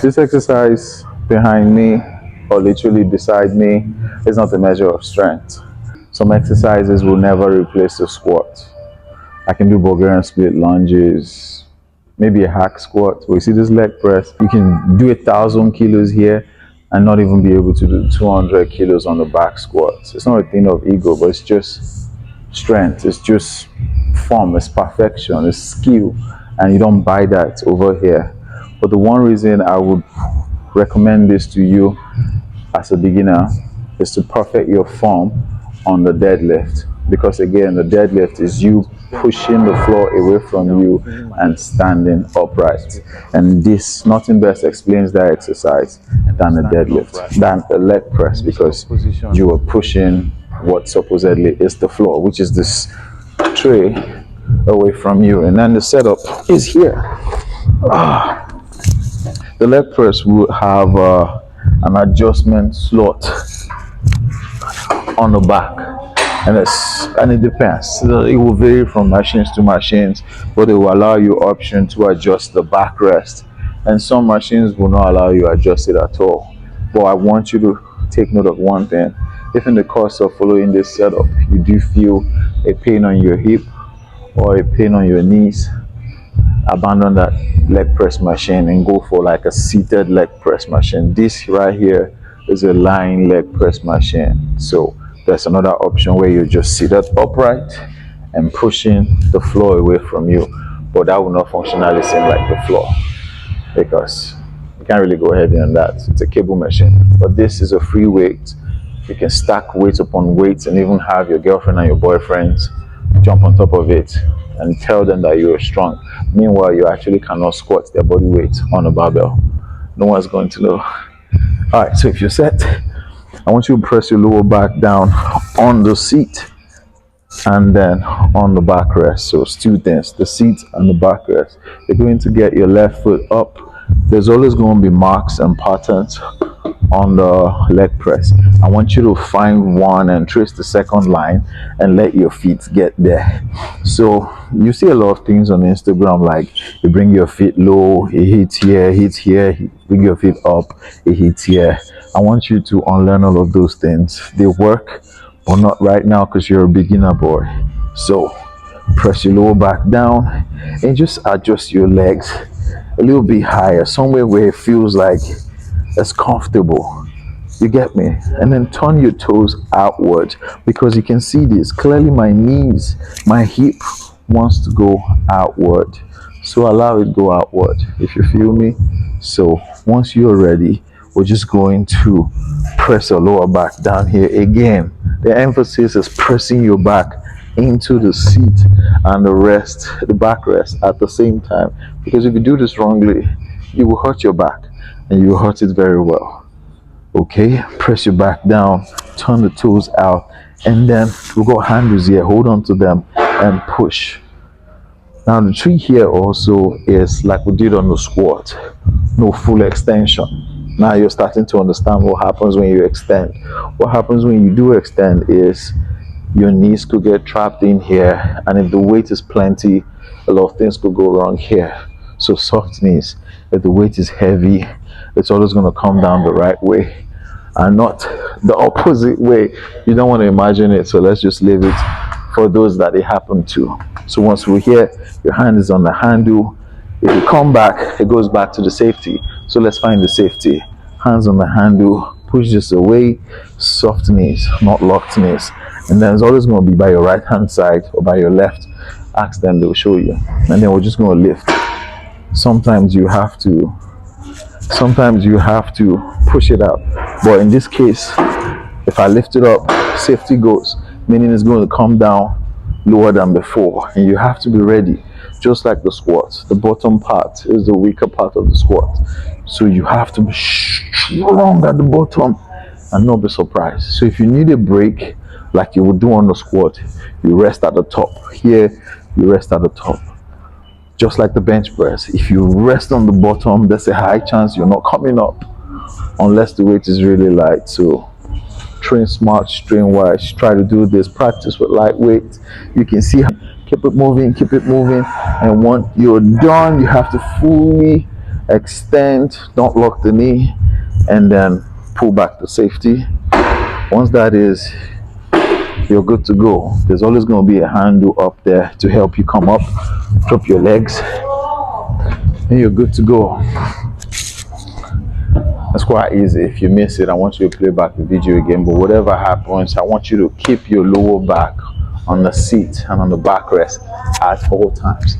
This exercise behind me, or literally beside me, is not a measure of strength. Some exercises will never replace the squat. I can do Bulgarian split lunges, maybe a hack squat. But you see this leg press, you can do 1,000 kilos here and not even be able to do 200 kilos on the back squats. It's not a thing of ego, but it's just strength. It's just form, it's perfection, it's skill, and you don't buy that over here. But the one reason I would recommend this to you as a beginner is to perfect your form on the deadlift, because again, the deadlift is you pushing the floor away from you and standing upright, and this, nothing best explains that exercise than the deadlift, than the leg press, because you are pushing what supposedly is the floor, which is this tray, away from you. And then the setup is here. The leg press will have an adjustment slot on the back, and it depends. It will vary from machines to machines, but it will allow you option to adjust the backrest, and some machines will not allow you to adjust it at all. But I want you to take note of one thing. If in the course of following this setup you do feel a pain on your hip or a pain on your knees, abandon that leg press machine and go for like a seated leg press machine. This right here is a lying leg press machine. So there's another option where you're just seated upright and pushing the floor away from you, but that will not functionally seem like the floor, because you can't really go heavy on that. It's a cable machine. But this is a free weight. You can stack weights upon weights and even have your girlfriend and your boyfriends jump on top of it and tell them that you're strong. Meanwhile, you actually cannot squat their body weight on a barbell. No one's going to know. All right, so if you're set, I want you to press your lower back down on the seat and then on the backrest. So it's two things, the seat and the backrest. You're going to get your left foot up. There's always going to be marks and patterns on the leg press. I want you to find one and trace the second line and let your feet get there. So you see a lot of things on Instagram, like you bring your feet low, it hits here, you bring your feet up, it hits here. I want you to unlearn all of those things. They work, but not right now because you're a beginner boy. So press your lower back down and just adjust your legs a little bit higher, somewhere where it feels like it's comfortable. You get me? And then turn your toes outward, because you can see this clearly. My knees, my hip wants to go outward, so allow it go outward, if you feel me. So once you're ready, we're just going to press your lower back down here again. The emphasis is pressing your back into the seat and the backrest at the same time, because if you do this wrongly, you will hurt your back, and you will hurt it very well. Okay, press your back down, turn the toes out, and then we've got handles here. Hold on to them and push. Now the trick here also is like we did on the squat, no full extension. Now you're starting to understand what happens when you extend. What happens when you do extend is your knees could get trapped in here, and if the weight is plenty, a lot of things could go wrong here. So soft knees. If the weight is heavy, it's always going to come down the right way and not the opposite way. You don't want to imagine it, so let's just leave it for those that it happened to. So once we're here, your hand is on the handle. If you come back, it goes back to the safety. So let's find the safety. Hands on the handle, push this away, soft knees, not locked knees. And then it's always going to be by your right hand side or by your left. Ask them, they'll show you. And then we're just going to lift. Sometimes you have to push it out, but in this case, if I lift it up, safety goes, meaning it's going to come down lower than before, and you have to be ready. Just like the squat, the bottom part is the weaker part of the squat, so you have to be strong at the bottom and not be surprised. So if you need a break like you would do on the squat, you rest at the top. Here you rest at the top. Just like the bench press, if you rest on the bottom, there's a high chance you're not coming up unless the weight is really light. So train smart, train wise. Try to do this, practice with lightweight. You can see, keep it moving, and once you're done, you have to fully Extend, don't lock the knee, and then pull back to safety. Once that is, you're good to go. There's always going to be a handle up there to help you come up. Drop your legs, and you're good to go. It's quite easy. If you miss it, I want you to play back the video again. But whatever happens, I want you to keep your lower back on the seat and on the backrest at all times.